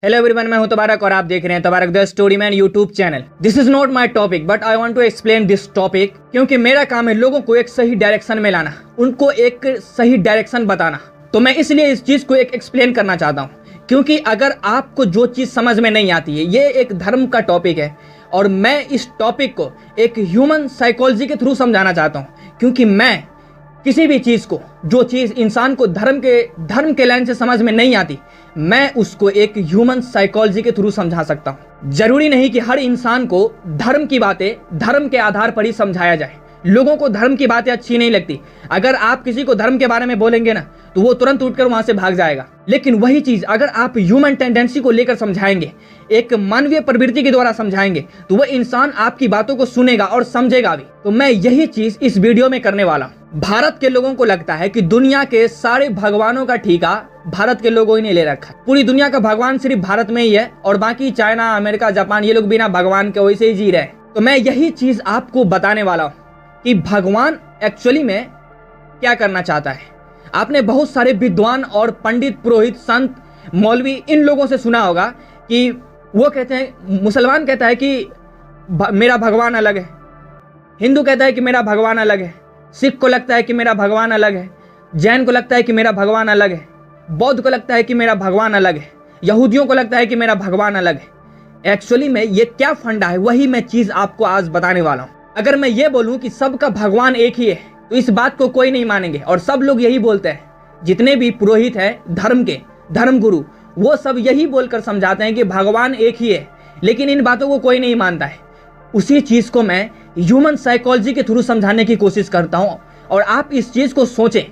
Hello everyone, मैं हूं तबारक और आप देख रहे हैं Tabarak the story man YouTube channel. This is not my topic but I want to explain this topic, क्योंकि मेरा काम है लोगों को एक सही डायरेक्शन में लाना, उनको एक सही डायरेक्शन बताना। तो मैं इसलिए इस चीज को एक एक्सप्लेन करना चाहता हूं, क्योंकि अगर आपको जो चीज समझ में नहीं आती है, ये एक धर्म का टॉपिक है और मैं इस टॉपिक को एक ह्यूमन साइकोलॉजी के थ्रू समझाना चाहता हूं। क्योंकि मैं किसी भी चीज को, जो चीज इंसान को धर्म के लाइन से समझ में नहीं आती, मैं उसको एक ह्यूमन साइकोलॉजी के थ्रू समझा सकता हूं। जरूरी नहीं कि हर इंसान को धर्म की बातें धर्म के आधार पर ही समझाया जाए। लोगों को धर्म की बातें अच्छी नहीं लगती। अगर आप किसी को धर्म के बारे में बोलेंगे ना, तो वो तुरंत उठकर वहां से भाग जाएगा। लेकिन वही चीज अगर आप ह्यूमन टेंडेंसी को लेकर समझाएंगे, एक मानवीय प्रवृत्ति के द्वारा समझाएंगे, तो वह इंसान आपकी बातों को सुनेगा और समझेगा भी। तो मैं यही चीज इस वीडियो में करने वाला हूं। भारत के लोगों को लगता है कि दुनिया के सारे भगवानों का ठेका भारत के लोगों ही ने ले रखा है। पूरी दुनिया का भगवान सिर्फ भारत में ही है और बाकी चाइना, अमेरिका, जापान, ये लोग बिना भगवान के वैसे ही जी रहे हैं। तो मैं यही चीज आपको बताने वाला हूं कि भगवान एक्चुअली में क्या करना चाहता है। आपने बहुत सारे विद्वान और पंडित, पुरोहित, संत, मौलवी, इन लोगों से सुना होगा कि वो कहते हैं, मुसलमान कहता है कि मेरा भगवान अलग है, हिंदू कहता है कि मेरा भगवान अलग है, सिख को लगता है कि मेरा भगवान अलग है, जैन को लगता है कि मेरा भगवान अलग है, बौद्ध को लगता है कि मेरा भगवान अलग है, यहूदियों को लगता है कि मेरा भगवान अलग है। एक्चुअली में ये क्या फंडा है, वही मैं चीज आपको आज बताने वाला हूँ। अगर मैं ये बोलूं कि सबका भगवान एक ही है, तो इस बात को कोई नहीं मानेंगे और सब लोग यही बोलते हैं। जितने भी पुरोहित हैं धर्म के, धर्म गुरु, वो सब यही बोलकर समझाते हैं कि भगवान एक ही है, लेकिन इन बातों को कोई नहीं मानता है। उसी चीज को मैं ह्यूमन साइकोलॉजी के थ्रू समझाने की कोशिश करता हूं और आप इस चीज को सोचें।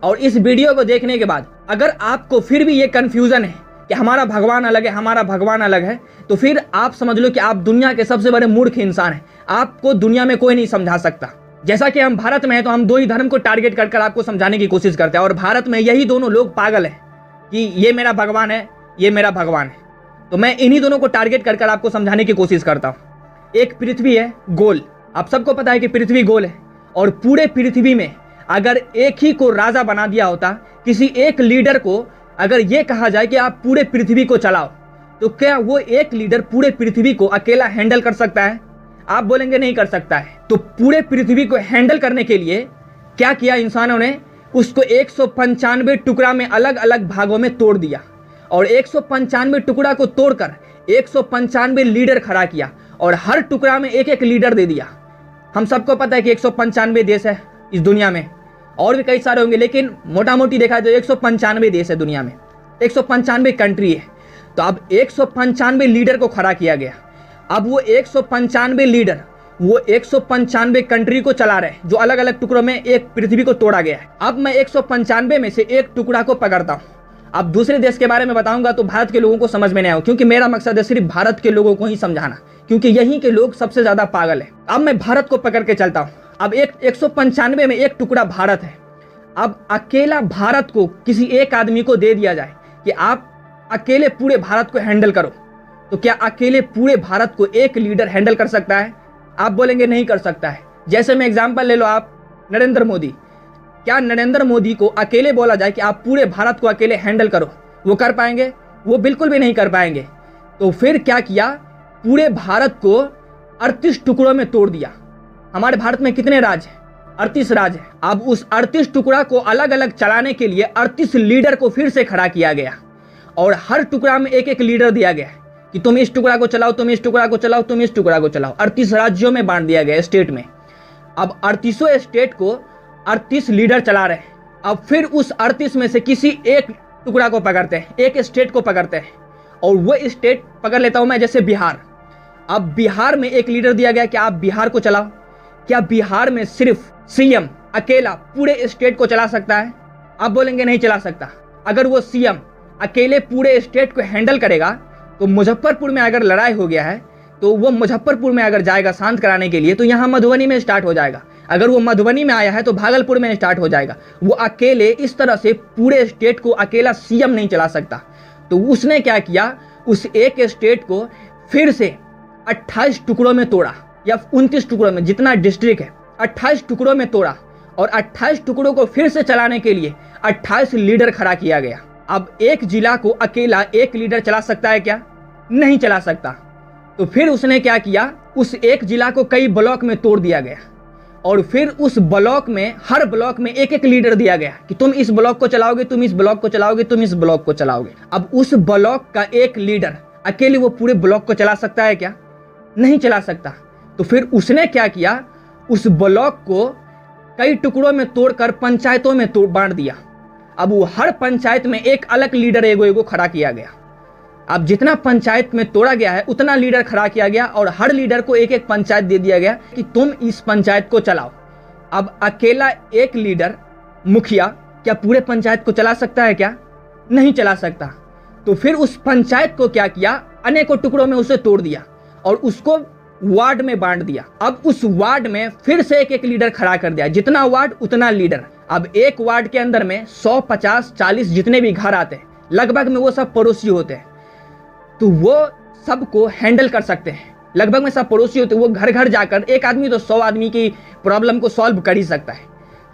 और इस वीडियो को देखने के बाद अगर आपको फिर भी ये कंफ्यूजन है कि हमारा भगवान अलग है, हमारा भगवान अलग है, तो फिर आप समझ लो कि आप दुनिया के सबसे बड़े मूर्ख इंसान हैं। आपको दुनिया में कोई नहीं समझा सकता। जैसा कि हम भारत में हैं, तो हम दो ही धर्म को टारगेट कर आपको समझाने की कोशिश करते हैं और भारत में यही दोनों लोग पागल हैं कि ये मेरा भगवान है, ये मेरा भगवान है। तो मैं इन्हीं दोनों को टारगेट कर आपको समझाने की कोशिश करता हूं। एक पृथ्वी है गोल, आप सबको पता है कि पृथ्वी गोल है, और पूरे पृथ्वी में अगर एक ही को राजा बना दिया होता, किसी एक लीडर को अगर ये कहा जाए कि आप पूरे पृथ्वी को चलाओ, तो क्या वो एक लीडर पूरे पृथ्वी को अकेला हैंडल कर सकता है? आप बोलेंगे नहीं कर सकता है। तो पूरे पृथ्वी को हैंडल करने के लिए क्या किया इंसानों ने? उसको 195 टुकड़ा में अलग अलग भागों में तोड़ दिया और 195 टुकड़ा को तोड़कर 195 लीडर खड़ा किया और हर टुकड़ा में एक एक लीडर दे दिया। हम सबको पता है कि 195 देश है इस दुनिया में, और भी कई सारे होंगे, लेकिन मोटा मोटी देखा जाए 195 देश है दुनिया में, 195 कंट्री है। तो अब 195 लीडर को खड़ा किया गया। अब वो 195 लीडर वो 195 कंट्री को चला रहे हैं, जो अलग अलग टुकड़ों में एक पृथ्वी को तोड़ा गया है। अब मैं 195 में से एक टुकड़ा को पकड़ता हूँ। अब दूसरे देश के बारे में बताऊंगा तो भारत के लोगों को समझ में नहीं आएगा, क्योंकि मेरा मकसद है सिर्फ भारत के लोगों को ही समझाना, क्योंकि यहीं के लोग सबसे ज्यादा पागल है। अब मैं भारत को पकड़ के चलता हूँ। अब 195 में एक टुकड़ा भारत है। अब अकेला भारत को किसी एक आदमी को दे दिया जाए कि आप अकेले पूरे भारत को हैंडल करो, तो क्या अकेले पूरे भारत को एक लीडर हैंडल कर सकता है? आप बोलेंगे नहीं कर सकता है। जैसे मैं एग्जांपल ले लो, आप नरेंद्र मोदी, क्या नरेंद्र मोदी को अकेले बोला जाए कि आप पूरे भारत को अकेले हैंडल करो, वो कर पाएंगे? वो बिल्कुल भी नहीं कर पाएंगे। तो फिर क्या किया? पूरे भारत को 38 टुकड़ों में तोड़ दिया। हमारे भारत में कितने राज्य हैं? 38 राज्य है। अब उस 38 टुकड़ा को अलग अलग चलाने के लिए 38 लीडर को फिर से खड़ा किया गया और हर टुकड़ा में एक एक लीडर दिया गया कि तुम इस टुकड़ा को चलाओ, तुम इस टुकड़ा को चलाओ, तुम इस टुकड़ा को चलाओ। 38 राज्यों में बांट दिया गया, स्टेट में। अब 38 स्टेट को 38 लीडर चला रहे हैं। अब फिर उस 38 में से किसी एक टुकड़ा को पकड़ते हैं, एक स्टेट को पकड़ते हैं, और वो स्टेट पकड़ लेता हूं मैं, जैसे बिहार। अब बिहार में एक लीडर दिया गया कि आप बिहार को चलाओ। क्या बिहार में सिर्फ सीएम अकेला पूरे स्टेट को चला सकता है? आप बोलेंगे नहीं चला सकता। अगर वो सीएम अकेले पूरे स्टेट को हैंडल करेगा, तो मुजफ्फरपुर में अगर लड़ाई हो गया है, तो वो मुजफ्फरपुर में अगर जाएगा शांत कराने के लिए, तो यहाँ मधुबनी में स्टार्ट हो जाएगा। अगर वो मधुबनी में आया है तो भागलपुर में स्टार्ट हो जाएगा। वो अकेले इस तरह से पूरे स्टेट को अकेला सीएम नहीं चला सकता। तो उसने क्या किया? उस एक स्टेट को फिर से 28 टुकड़ों में तोड़ा, या 29 टुकड़ों में, जितना डिस्ट्रिक्ट है 28 टुकड़ों में तोड़ा, और 28 टुकड़ों को फिर से चलाने के लिए 28 लीडर खड़ा किया गया। अब एक जिला को अकेला एक लीडर चला सकता है क्या? नहीं चला सकता। तो फिर उसने क्या किया, उस एक जिला को कई ब्लॉक में तोड़ दिया गया और फिर उस ब्लॉक में, हर ब्लॉक में एक एक लीडर दिया गया कि तुम इस ब्लॉक को चलाओगे, तुम इस ब्लॉक को चलाओगे, तुम इस ब्लॉक को चलाओगे। अब उस ब्लॉक का एक लीडर अकेले वो पूरे ब्लॉक को चला सकता है क्या? नहीं चला सकता। तो फिर उसने क्या किया, उस ब्लॉक को कई टुकड़ों में तोड़कर पंचायतों में बांट दिया। अब वो हर पंचायत में एक अलग लीडर एगो खड़ा किया गया। अब जितना पंचायत में तोड़ा गया है उतना लीडर खड़ा किया गया और हर लीडर को एक एक पंचायत दे दिया गया कि तुम इस पंचायत को चलाओ। अब अकेला एक लीडर, मुखिया, क्या पूरे पंचायत को चला सकता है क्या? नहीं चला सकता। तो फिर उस पंचायत को क्या किया, अनेकों टुकड़ों में उसे तोड़ दिया और उसको वार्ड में बांट दिया। अब उस वार्ड में फिर से एक एक लीडर खड़ा कर दिया, जितना वार्ड उतना लीडर। अब एक वार्ड के अंदर में 100, 50, 40 जितने भी घर आते हैं, लगभग में वो सब पड़ोसी होते हैं, तो वो सबको हैंडल कर सकते हैं। लगभग में सब पड़ोसी होते हैं, वो घर घर जाकर, एक आदमी तो 100 आदमी की प्रॉब्लम को सॉल्व कर ही सकता है,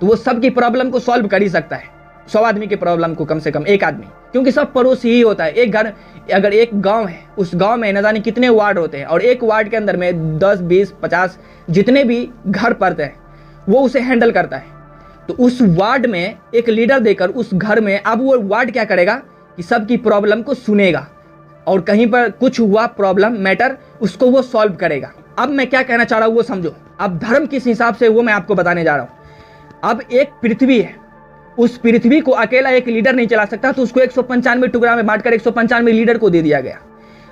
तो वो सबकी प्रॉब्लम को सॉल्व कर ही सकता है। 100 आदमी की प्रॉब्लम को कम से कम एक आदमी, क्योंकि सब पड़ोसी ही होता है। एक घर, अगर एक गांव है, उस गांव में न जाने कितने वार्ड होते हैं और एक वार्ड के अंदर में 10, 20, 50 जितने भी घर पड़ते हैं, वो उसे हैंडल करता है। तो उस वार्ड में एक लीडर देकर उस घर में, अब वो वार्ड क्या करेगा कि सबकी प्रॉब्लम को सुनेगा और कहीं पर कुछ हुआ प्रॉब्लम, मैटर, उसको वो सॉल्व करेगा। अब मैं क्या कहना चाह रहा हूँ वो समझो। अब धर्म किस हिसाब से, वो मैं आपको बताने जा रहा हूँ। अब एक पृथ्वी है, उस पृथ्वी को अकेला एक लीडर नहीं चला सकता, तो उसको 195 टुकड़ा में बांटकर 195 लीडर को दे दिया गया।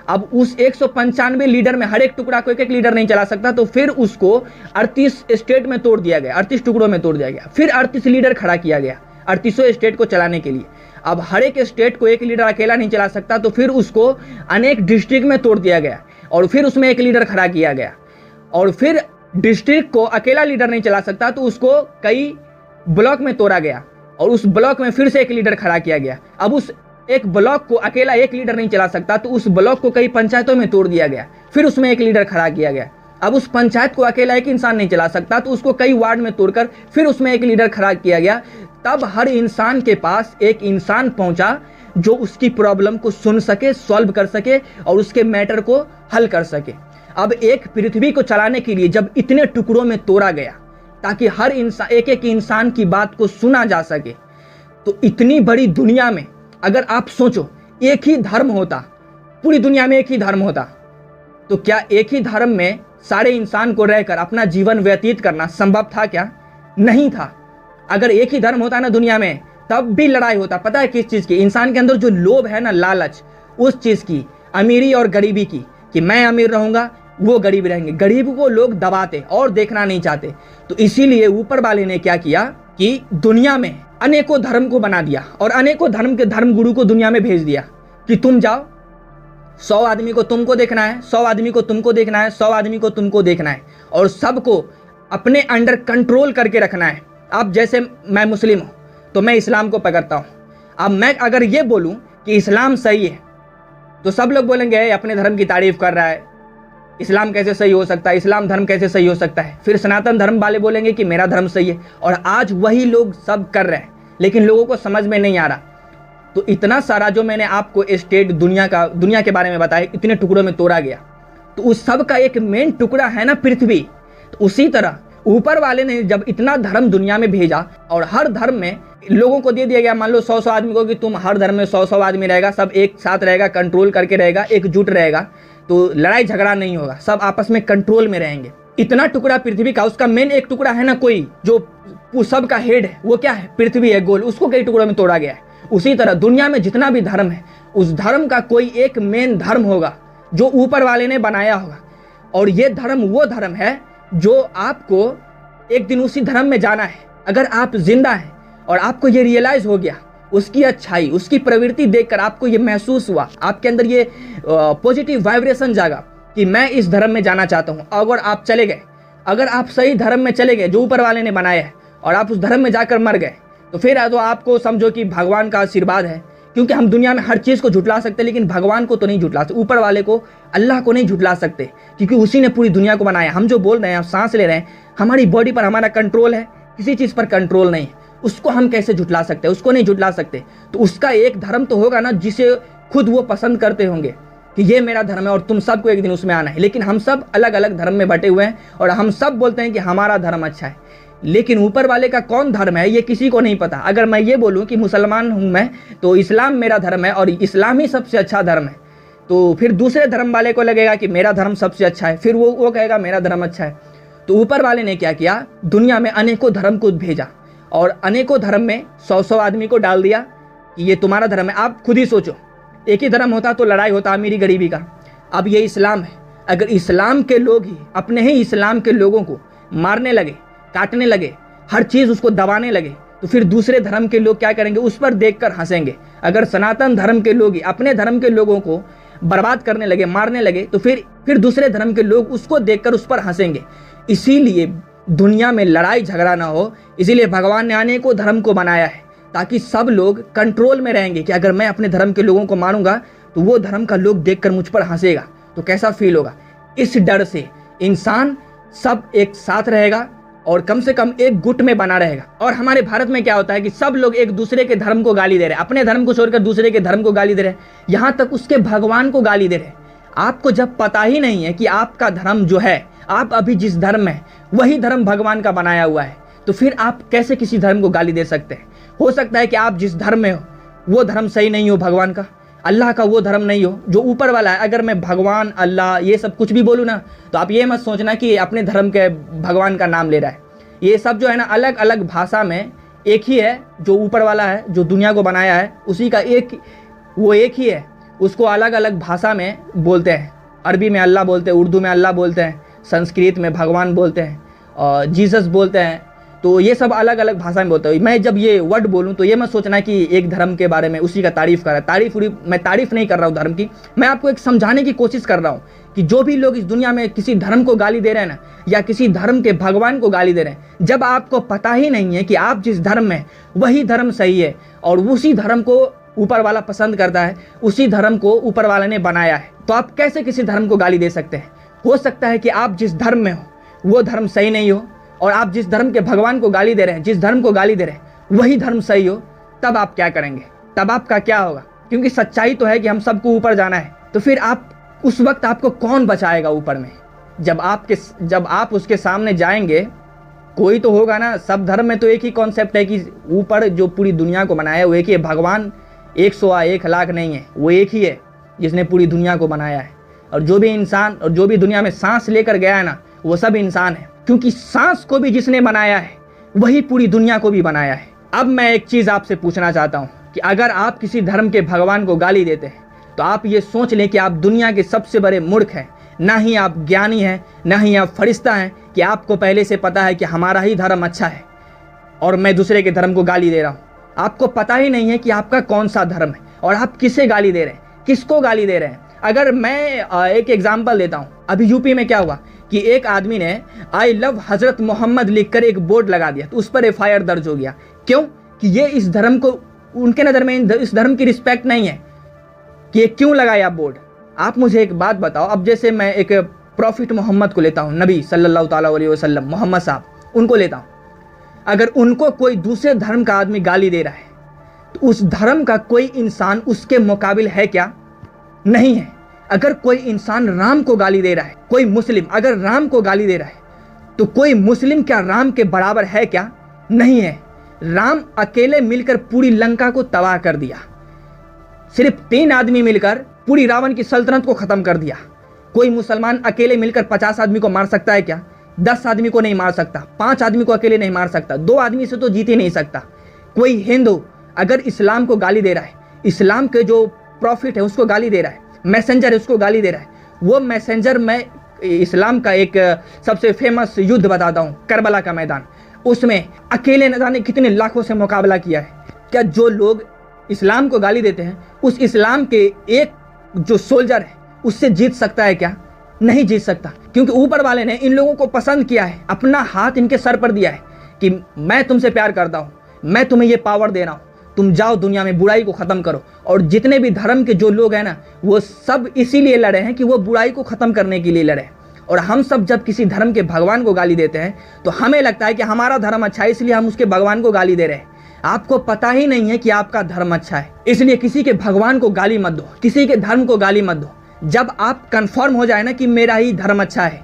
अब उस 195 लीडर में हर एक टुकड़ा को एक एक लीडर नहीं चला सकता, तो फिर उसको 38 स्टेट में तोड़ दिया गया, 38 टुकड़ों में तोड़ दिया गया। फिर 38 लीडर खड़ा किया गया 38 स्टेट को चलाने के लिए। अब हर एक स्टेट को एक लीडर अकेला नहीं चला सकता, तो फिर उसको अनेक डिस्ट्रिक्ट में तोड़ दिया गया और फिर उसमें एक लीडर खड़ा किया गया। और फिर डिस्ट्रिक्ट को अकेला लीडर नहीं चला सकता, तो उसको कई ब्लॉक में तोड़ा गया और उस ब्लॉक में फिर से एक लीडर खड़ा किया गया। अब उस एक ब्लॉक को अकेला एक लीडर नहीं चला सकता, तो उस ब्लॉक को कई पंचायतों में तोड़ दिया गया, फिर उसमें एक लीडर खड़ा किया गया। अब उस पंचायत को अकेला एक इंसान नहीं चला सकता, तो उसको कई वार्ड में तोड़कर फिर उसमें एक लीडर खड़ा किया गया। तब हर इंसान के पास एक इंसान पहुंचा जो उसकी प्रॉब्लम को सुन सके, सॉल्व कर सके और उसके मैटर को हल कर सके। अब एक पृथ्वी को चलाने के लिए जब इतने टुकड़ों में तोड़ा गया ताकि हर इंसान, एक एक इंसान की बात को सुना जा सके, तो इतनी बड़ी दुनिया में अगर आप सोचो एक ही धर्म होता, पूरी दुनिया में एक ही धर्म होता, तो क्या एक ही धर्म में सारे इंसान को रहकर अपना जीवन व्यतीत करना संभव था क्या? नहीं था। अगर एक ही धर्म होता ना दुनिया में, तब भी लड़ाई होता। पता है किस चीज की? इंसान के अंदर जो लोभ है ना, लालच, उस चीज की, अमीरी और गरीबी की, कि मैं अमीर रहूंगा वो गरीब रहेंगे। गरीब को लोग दबाते और देखना नहीं चाहते। तो इसीलिए ऊपर वाले ने क्या किया कि दुनिया में अनेकों धर्म को बना दिया और अनेकों धर्म के धर्मगुरु को दुनिया में भेज दिया कि तुम जाओ, 100 आदमी को तुमको देखना है, 100 आदमी को तुमको देखना है, 100 आदमी को तुमको देखना है और सबको अपने अंडर कंट्रोल करके रखना है। अब जैसे मैं मुस्लिम हूँ तो मैं इस्लाम को पकड़ता हूँ। अब मैं अगर ये बोलूँ कि इस्लाम सही है, तो सब लोग बोलेंगे अपने धर्म की तारीफ कर रहा है, इस्लाम कैसे सही हो सकता है, इस्लाम धर्म कैसे सही हो सकता है। फिर सनातन धर्म वाले बोलेंगे कि मेरा धर्म सही है। और आज वही लोग सब कर रहे हैं, लेकिन लोगों को समझ में नहीं आ रहा। तो इतना सारा जो मैंने आपको स्टेट दुनिया के बारे में बताया, इतने टुकड़ों में तोड़ा गया, तो उस सब का एक मेन टुकड़ा है ना पृथ्वी। तो उसी तरह ऊपर वाले ने जब इतना धर्म दुनिया में भेजा और हर धर्म में लोगों को दे दिया गया, मान लो 100 आदमी को कि तुम हर धर्म में 100 आदमी रहेगा, सब एक साथ रहेगा, कंट्रोल करके रहेगा, एकजुट रहेगा, तो लड़ाई झगड़ा नहीं होगा, सब आपस में कंट्रोल में रहेंगे। इतना टुकड़ा पृथ्वी का, उसका मेन एक टुकड़ा है ना कोई जो सब का हेड है, वो क्या है? पृथ्वी है, गोल, उसको कई टुकड़ों में तोड़ा गया है। उसी तरह दुनिया में जितना भी धर्म है, उस धर्म का कोई एक मेन धर्म होगा जो ऊपर वाले ने बनाया होगा। और ये धर्म वो धर्म है जो आपको एक दिन उसी धर्म में जाना है। अगर आप जिंदा हैं और आपको ये रियलाइज हो गया, उसकी अच्छाई, उसकी प्रवृत्ति देखकर आपको ये महसूस हुआ, आपके अंदर ये पॉजिटिव वाइब्रेशन जागा कि मैं इस धर्म में जाना चाहता हूँ। अगर आप चले गए, अगर आप सही धर्म में चले गए जो ऊपर वाले ने बनाया है, और आप उस धर्म में जाकर मर गए, तो फिर तो आपको समझो कि भगवान का आशीर्वाद है। क्योंकि हम दुनिया में हर चीज़ को झुटला सकते, लेकिन भगवान को तो नहीं झुटला सकते, ऊपर वाले को, अल्लाह को नहीं झुटला सकते, क्योंकि उसी ने पूरी दुनिया को बनाया। हम जो बोल रहे हैं, हम सांस ले रहे हैं, हमारी बॉडी पर हमारा कंट्रोल है, किसी चीज़ पर कंट्रोल नहीं है। उसको हम कैसे झुटला सकते हैं? उसको नहीं झुटला सकते। तो उसका एक धर्म तो होगा ना जिसे खुद वो पसंद करते होंगे कि ये मेरा धर्म है और तुम सबको एक दिन उसमें आना है। लेकिन हम सब अलग अलग धर्म में बटे हुए हैं और हम सब बोलते हैं कि हमारा धर्म अच्छा है, लेकिन ऊपर वाले का कौन धर्म है ये किसी को नहीं पता। अगर मैं ये बोलूँ कि मुसलमान हूँ मैं, तो इस्लाम मेरा धर्म है और इस्लाम ही सबसे अच्छा धर्म है, तो फिर दूसरे धर्म वाले को लगेगा कि मेरा धर्म सबसे अच्छा है, फिर वो कहेगा मेरा धर्म अच्छा है। तो ऊपर वाले ने क्या किया, दुनिया में अनेकों धर्म को भेजा और अनेकों धर्म में 100-100 आदमी को डाल दिया कि ये तुम्हारा धर्म है। आप खुद ही सोचो, एक ही धर्म होता तो लड़ाई होता अमीरी गरीबी का। अब ये इस्लाम है, अगर इस्लाम के लोग ही अपने ही इस्लाम के लोगों को मारने लगे, काटने लगे, हर चीज़ उसको दबाने लगे, तो फिर दूसरे धर्म के लोग क्या करेंगे? उस पर देखकर हंसेंगे। अगर सनातन धर्म के लोग ही अपने धर्म के लोगों को बर्बाद करने लगे, मारने लगे, तो फिर दूसरे धर्म के लोग उसको देखकर उस पर हंसेंगे। इसीलिए दुनिया में लड़ाई झगड़ा ना हो, इसीलिए भगवान ने अनेकों धर्म को बनाया है, ताकि सब लोग कंट्रोल में रहेंगे कि अगर मैं अपने धर्म के लोगों को मारूंगा तो वो धर्म का लोग देखकर मुझ पर हंसेगा तो कैसा फील होगा। इस डर से इंसान सब एक साथ रहेगा और कम से कम एक गुट में बना रहेगा। और हमारे भारत में क्या होता है कि सब लोग एक दूसरे के धर्म को गाली दे रहे हैं, अपने धर्म को छोड़कर दूसरे के धर्म को गाली दे रहे हैं, यहाँ तक उसके भगवान को गाली दे रहे हैं। आपको जब पता ही नहीं है कि आपका धर्म जो है, आप अभी जिस धर्म में वही धर्म भगवान का बनाया हुआ है, तो फिर आप कैसे किसी धर्म को गाली दे सकते हैं? हो सकता है कि आप जिस धर्म में हो वो धर्म सही नहीं हो, भगवान का, अल्लाह का वो धर्म नहीं हो जो ऊपर वाला है। अगर मैं भगवान, अल्लाह ये सब कुछ भी बोलूँ ना, तो आप ये मत सोचना कि अपने धर्म के भगवान का नाम ले रहा है। ये सब जो है ना, अलग अलग भाषा में एक ही है। जो ऊपर वाला है, जो दुनिया को बनाया है, उसी का वो एक ही है, उसको अलग अलग भाषा में बोलते हैं। अरबी में अल्लाह बोलते हैं, उर्दू में अल्लाह बोलते हैं, संस्कृत में भगवान बोलते हैं और जीसस बोलते हैं। तो ये सब अलग अलग भाषा में बोलते हैं। मैं जब ये वर्ड बोलूँ तो ये मत सोचना कि एक धर्म के बारे में उसी का तारीफ़ कर रहा है। मैं तारीफ़ नहीं कर रहा हूँ धर्म की, मैं आपको एक समझाने की कोशिश कर रहा हूँ कि जो भी लोग इस दुनिया में किसी धर्म को गाली दे रहे हैं ना, या किसी धर्म के भगवान को गाली दे रहे हैं, जब आपको पता ही नहीं है कि आप जिस धर्म में वही धर्म सही है और उसी धर्म को ऊपर वाला पसंद करता है, उसी धर्म को ऊपर वाला ने बनाया है, तो आप कैसे किसी धर्म को गाली दे सकते हैं? हो सकता है कि आप जिस धर्म में हो वो धर्म सही नहीं हो और आप जिस धर्म के भगवान को गाली दे रहे हैं, जिस धर्म को गाली दे रहे हैं वही धर्म सही हो, तब आप क्या करेंगे? तब आपका क्या होगा? क्योंकि सच्चाई तो है कि हम सबको ऊपर जाना है। तो फिर आप उस वक्त आपको कौन बचाएगा ऊपर में? जब आप उसके सामने जाएंगे, कोई तो होगा ना। सब धर्म में तो एक ही कॉन्सेप्ट है कि ऊपर जो पूरी दुनिया को बनाया है वो एक ही है। भगवान 100 लाख नहीं है, वो एक ही है जिसने पूरी दुनिया को बनाया है। और जो भी इंसान और जो भी दुनिया में सांस लेकर गया है ना, वो सब इंसान है, क्योंकि सांस को भी जिसने बनाया है वही पूरी दुनिया को भी बनाया है। अब मैं एक चीज़ आपसे पूछना चाहता हूँ कि अगर आप किसी धर्म के भगवान को गाली देते हैं तो आप ये सोच लें कि आप दुनिया के सबसे बड़े मूर्ख हैं। ना ही आप ज्ञानी हैं, ना ही आप फरिश्ता हैं कि आपको पहले से पता है कि हमारा ही धर्म अच्छा है और मैं दूसरे के धर्म को गाली दे रहा हूँ। आपको पता ही नहीं है कि आपका कौन सा धर्म है और आप किसे गाली दे रहे हैं, किसको गाली दे रहे हैं। अगर मैं एक एग्जाम्पल देता हूँ, अभी यूपी में क्या हुआ कि एक आदमी ने आई लव हजरत मोहम्मद लिखकर एक बोर्ड लगा दिया, तो उस पर FIR दर्ज हो गया। क्यों? कि ये इस धर्म को, उनके नज़र में इस धर्म की रिस्पेक्ट नहीं है कि ये क्यों लगाया बोर्ड। आप मुझे एक बात बताओ, अब जैसे मैं एक प्रॉफिट मोहम्मद को लेता हूँ, नबी सल्लल्लाहु ताला अलैहि वसल्लम, मोहम्मद साहब, उनको लेता हूँ। अगर उनको कोई दूसरे धर्म का आदमी गाली दे रहा है तो उस धर्म का कोई इंसान उसके मुकाबिल है क्या? नहीं है। अगर कोई इंसान राम को गाली दे रहा है, कोई मुस्लिम अगर राम को गाली दे रहा है, तो कोई मुस्लिम क्या राम के बराबर है क्या? नहीं है। राम अकेले मिलकर पूरी लंका को तबाह कर दिया। सिर्फ 3 आदमी मिलकर पूरी रावण की सल्तनत को खत्म कर दिया। कोई मुसलमान अकेले मिलकर 50 आदमी को मार सकता है क्या? 10 आदमी को नहीं मार सकता, 5 आदमी को अकेले नहीं मार सकता, 2 आदमी से तो जीत ही नहीं सकता। कोई हिंदू अगर इस्लाम को गाली दे रहा है, इस्लाम के जो प्रॉफिट है उसको गाली दे रहा है, मैसेंजर है उसको गाली दे रहा है, वो मैसेंजर, मैं इस्लाम का एक सबसे फेमस युद्ध बताता हूँ, करबला का मैदान, उसमें अकेले न जाने कितने लाखों से मुकाबला किया है। क्या जो लोग इस्लाम को गाली देते हैं उस इस्लाम के एक जो सोल्जर है उससे जीत सकता है क्या? नहीं जीत सकता, क्योंकि ऊपर वाले ने इन लोगों को पसंद किया है, अपना हाथ इनके सर पर दिया है कि मैं तुमसे प्यार करता हूँ, मैं तुम्हें ये पावर दे रहा हूँ, तुम जाओ दुनिया में बुराई को ख़त्म करो। और जितने भी धर्म के जो लोग हैं ना, वो सब इसीलिए लड़े हैं कि वो बुराई को ख़त्म करने के लिए लड़े। और हम सब जब किसी धर्म के भगवान को गाली देते हैं तो हमें लगता है कि हमारा धर्म अच्छा है, इसलिए हम उसके भगवान को गाली दे रहे हैं। आपको पता ही नहीं है कि आपका धर्म अच्छा है, इसलिए किसी के भगवान को गाली मत दो, किसी के धर्म को गाली मत दो। जब आप कंफर्म हो जाए ना कि मेरा ही धर्म अच्छा है,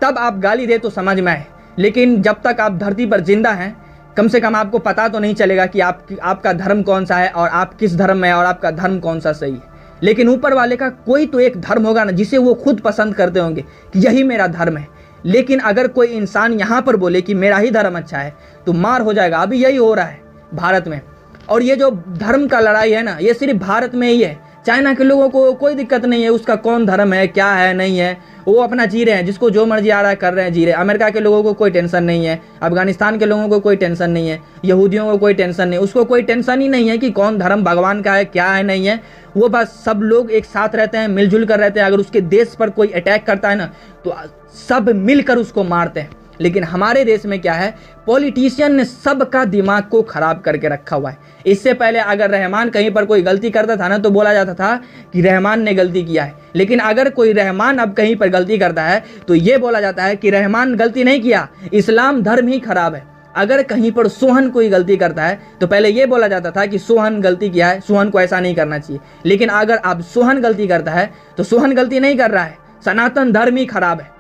तब आप गाली दे तो समझ में आए। लेकिन जब तक आप धरती पर जिंदा हैं, कम से कम आपको पता तो नहीं चलेगा कि आपका धर्म कौन सा है और आप किस धर्म में है और आपका धर्म कौन सा सही है। लेकिन ऊपर वाले का कोई तो एक धर्म होगा ना जिसे वो खुद पसंद करते होंगे कि यही मेरा धर्म है। लेकिन अगर कोई इंसान यहाँ पर बोले कि मेरा ही धर्म अच्छा है तो मार हो जाएगा। अभी यही हो रहा है भारत में। और ये जो धर्म का लड़ाई है ना, ये सिर्फ भारत में ही है। चाइना के लोगों को कोई दिक्कत नहीं है उसका कौन धर्म है, क्या है, नहीं है, वो अपना जी रहे हैं, जिसको जो मर्जी आ रहा है कर रहे हैं, जी रहे हैं। अमेरिका के लोगों को कोई टेंशन नहीं है, अफगानिस्तान के लोगों को कोई टेंशन नहीं है, यहूदियों को कोई टेंशन नहीं, उसको कोई टेंशन ही नहीं है कि कौन धर्म भगवान का है, क्या है, नहीं है। वो बस सब लोग एक साथ रहते हैं, मिलजुल कर रहते हैं। अगर उसके देश पर कोई अटैक करता है ना तो सब मिलकर उसको मारते हैं। लेकिन हमारे देश में क्या है, पॉलिटिशियन ने सबका दिमाग को खराब करके रखा हुआ है। इससे पहले अगर रहमान कहीं पर कोई गलती करता था ना तो बोला जाता था कि रहमान ने गलती किया है। लेकिन अगर कोई रहमान अब कहीं पर गलती करता है तो ये बोला जाता है कि रहमान गलती नहीं किया, इस्लाम धर्म ही खराब है। अगर कहीं पर सोहन कोई गलती करता है तो पहले ये बोला जाता था कि सोहन गलती किया है, सोहन को ऐसा नहीं करना चाहिए। लेकिन अगर अब सोहन गलती करता है तो सोहन गलती नहीं कर रहा है, सनातन धर्म ही खराब है।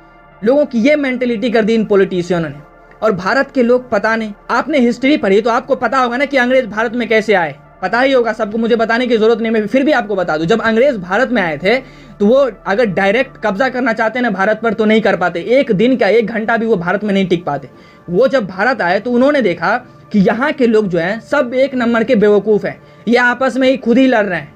लोगों की ये मेंटेलिटी कर दी इन पॉलिटिशियनों ने। और भारत के लोग पता नहीं, आपने हिस्ट्री पढ़ी तो आपको पता होगा ना कि अंग्रेज भारत में कैसे आए, पता ही होगा सबको, मुझे बताने की जरूरत नहीं। मैं फिर भी आपको बता दूं, जब अंग्रेज भारत में आए थे तो वो अगर डायरेक्ट कब्जा करना चाहते ना भारत पर तो नहीं कर पाते। एक दिन का 1 घंटा भी वो भारत में नहीं टिक पाते। वो जब भारत आए तो उन्होंने देखा कि यहाँ के लोग जो हैं सब एक नंबर के बेवकूफ़ हैं, ये आपस में ही खुद ही लड़ रहे हैं।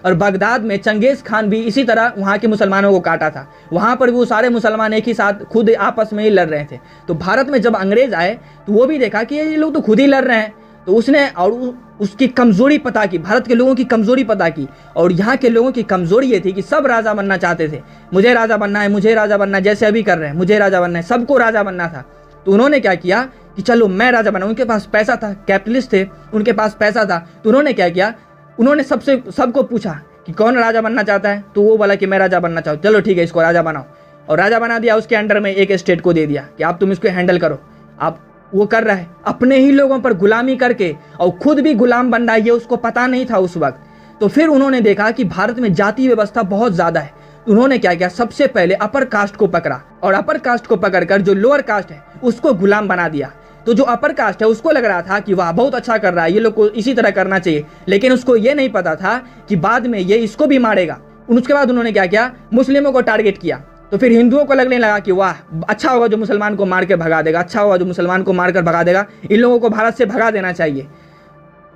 और बगदाद में चंगेज खान भी इसी तरह वहाँ के मुसलमानों को काटा था। वहाँ पर वो सारे मुसलमान एक ही साथ खुद आपस में ही लड़ रहे थे। तो भारत में जब अंग्रेज आए तो वो भी देखा कि ये लोग तो खुद ही लड़ रहे हैं। तो उसने और उसकी कमज़ोरी पता की, भारत के लोगों की कमज़ोरी पता की। और यहाँ के लोगों की कमज़ोरी ये थी कि सब राजा बनना चाहते थे, मुझे राजा बनना है, मुझे राजा बनना है, जैसे अभी कर रहे हैं, मुझे राजा बनना है, सबको राजा बनना था। तो उन्होंने क्या किया कि चलो मैं राजा बना। उनके पास पैसा था, कैपिटलिस्ट थे, उनके पास पैसा था। तो उन्होंने क्या किया, उन्होंने सबको पूछा कि कौन राजा बनना चाहता है। तो वो बोला कि मैं राजा बनना चाहूँ, चलो ठीक है इसको राजा बनाओ। और राजा बना दिया, उसके अंडर में एक स्टेट को दे दिया कि आप तुम इसको हैंडल करो। आप वो कर रहा है अपने ही लोगों पर गुलामी करके, और खुद भी गुलाम बन रहा है, ये उसको पता नहीं था उस वक्त। तो फिर उन्होंने देखा कि भारत में जाति व्यवस्था बहुत ज़्यादा है। उन्होंने क्या किया, सबसे पहले अपर कास्ट को पकड़ा और अपर कास्ट को पकड़कर जो लोअर कास्ट है उसको गुलाम बना दिया। तो जो अपर कास्ट है उसको लग रहा था कि वाह बहुत अच्छा कर रहा है, ये लोग को इसी तरह करना चाहिए। लेकिन उसको ये नहीं पता था कि बाद में ये इसको भी मारेगा। उसके बाद उन्होंने क्या किया, मुस्लिमों को टारगेट किया। तो फिर हिंदुओं को लगने लगा कि वाह अच्छा होगा जो मुसलमान को मार के भगा देगा, अच्छा होगा जो मुसलमान को मार कर भगा देगा, इन लोगों को भारत से भगा देना चाहिए।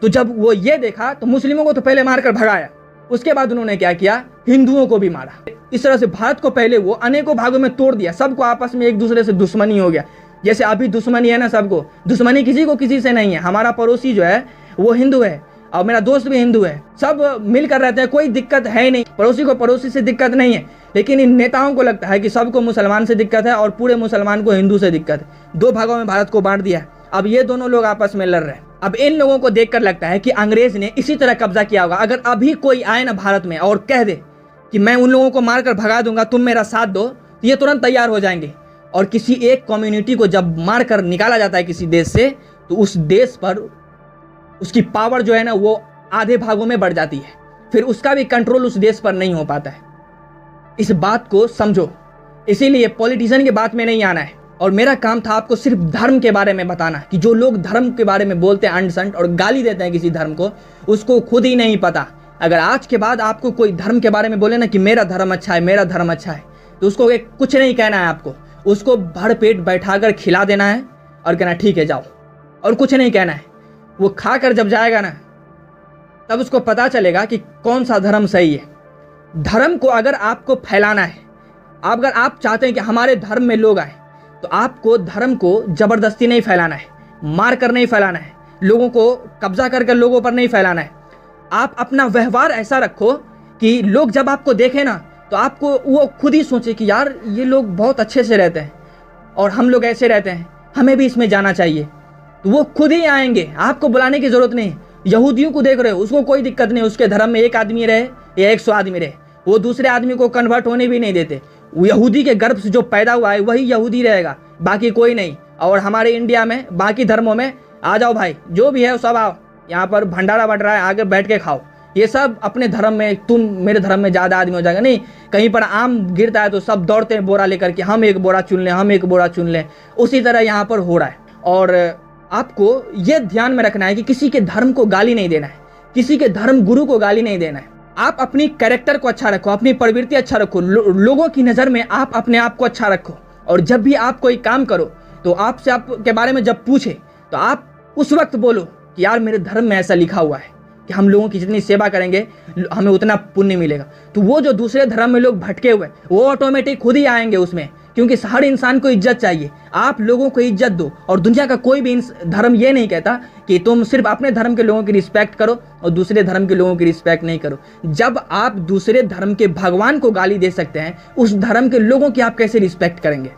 तो जब वो ये देखा तो मुस्लिमों को तो पहले मार कर भगाया, उसके बाद उन्होंने क्या किया, हिंदुओं को भी मारा। इस तरह से भारत को पहले वो अनेकों भागों में तोड़ दिया, सबको आपस में एक दूसरे से दुश्मनी हो गया। जैसे अभी दुश्मनी है ना, सबको दुश्मनी किसी को किसी से नहीं है। हमारा पड़ोसी जो है वो हिंदू है और मेरा दोस्त भी हिंदू है, सब मिलकर रहते हैं, कोई दिक्कत है नहीं, पड़ोसी को पड़ोसी से दिक्कत नहीं है। लेकिन इन नेताओं को लगता है कि सबको मुसलमान से दिक्कत है और पूरे मुसलमान को हिंदू से दिक्कत है। 2 भागों में भारत को बांट दिया। अब ये दोनों लोग आपस में लड़ रहे हैं। अब इन लोगों को देखकर लगता है कि अंग्रेज ने इसी तरह कब्जा किया होगा। अगर अभी कोई आए ना भारत में और कह दे कि मैं उन लोगों को मारकर भगा दूंगा, तुम मेरा साथ दो, तो ये तुरंत तैयार हो जाएंगे। और किसी एक कम्युनिटी को जब मार कर निकाला जाता है किसी देश से, तो उस देश पर उसकी पावर जो है ना वो आधे भागों में बढ़ जाती है। फिर उसका भी कंट्रोल उस देश पर नहीं हो पाता है। इस बात को समझो। इसीलिए पॉलिटिशियन की बात में नहीं आना है। और मेरा काम था आपको सिर्फ धर्म के बारे में बताना कि जो लोग धर्म के बारे में बोलते हैं अंड संड और गाली देते हैं किसी धर्म को, उसको खुद ही नहीं पता। अगर आज के बाद आपको कोई धर्म के बारे में बोले ना कि मेरा धर्म अच्छा है, मेरा धर्म अच्छा है, तो उसको कुछ नहीं कहना है आपको। उसको भर पेट बैठाकर खिला देना है और कहना ठीक है जाओ, और कुछ नहीं कहना है। वो खाकर जब जाएगा ना तब उसको पता चलेगा कि कौन सा धर्म सही है। धर्म को अगर आपको फैलाना है, अगर आप चाहते हैं कि हमारे धर्म में लोग आए, तो आपको धर्म को ज़बरदस्ती नहीं फैलाना है, मार कर नहीं फैलाना है, लोगों को कब्जा कर लोगों पर नहीं फैलाना है। आप अपना व्यवहार ऐसा रखो कि लोग जब आपको देखें ना तो आपको वो खुद ही सोचे कि यार ये लोग बहुत अच्छे से रहते हैं और हम लोग ऐसे रहते हैं, हमें भी इसमें जाना चाहिए। तो वो खुद ही आएंगे, आपको बुलाने की ज़रूरत नहीं। यहूदियों को देख रहे हो, उसको कोई दिक्कत नहीं, उसके धर्म में 1 आदमी रहे या 100 आदमी रहे, वो दूसरे आदमी को कन्वर्ट होने भी नहीं देते। वो यहूदी के गर्भ से जो पैदा हुआ है वही यहूदी रहेगा, बाकी कोई नहीं। और हमारे इंडिया में बाकी धर्मों में आ जाओ भाई, जो भी है सब आओ, यहाँ पर भंडारा बट रहा है, आगे बैठ के खाओ। ये सब अपने धर्म में, तुम मेरे धर्म में ज़्यादा आदमी हो जाएगा, नहीं। कहीं पर आम गिरता है तो सब दौड़ते हैं बोरा लेकर के, हम एक बोरा चुन लें, हम एक बोरा चुन लें। उसी तरह यहाँ पर हो रहा है। और आपको ये ध्यान में रखना है कि किसी के धर्म को गाली नहीं देना है, किसी के धर्म गुरु को गाली नहीं देना है। आप अपनी कैरेक्टर को अच्छा रखो, अपनी प्रवृत्ति अच्छा रखो, लोगों की नज़र में आप अपने आप को अच्छा रखो। और जब भी आप कोई काम करो तो आपसे आपके बारे में जब पूछे तो आप उस वक्त बोलो कि यार मेरे धर्म में ऐसा लिखा हुआ है कि हम लोगों की जितनी सेवा करेंगे हमें उतना पुण्य मिलेगा। तो वो जो दूसरे धर्म में लोग भटके हुए वो ऑटोमेटिक खुद ही आएंगे उसमें, क्योंकि हर इंसान को इज्जत चाहिए। आप लोगों को इज्जत दो। और दुनिया का कोई भी धर्म ये नहीं कहता कि तुम सिर्फ अपने धर्म के लोगों की रिस्पेक्ट करो और दूसरे धर्म के लोगों की रिस्पेक्ट नहीं करो। जब आप दूसरे धर्म के भगवान को गाली दे सकते हैं, उस धर्म के लोगों की आप कैसे रिस्पेक्ट करेंगे?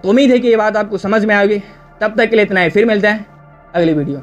तो उम्मीद है कि ये बात आपको समझ में आएगी। तब तक के लिए इतना ही, फिर मिलते हैं अगली वीडियो।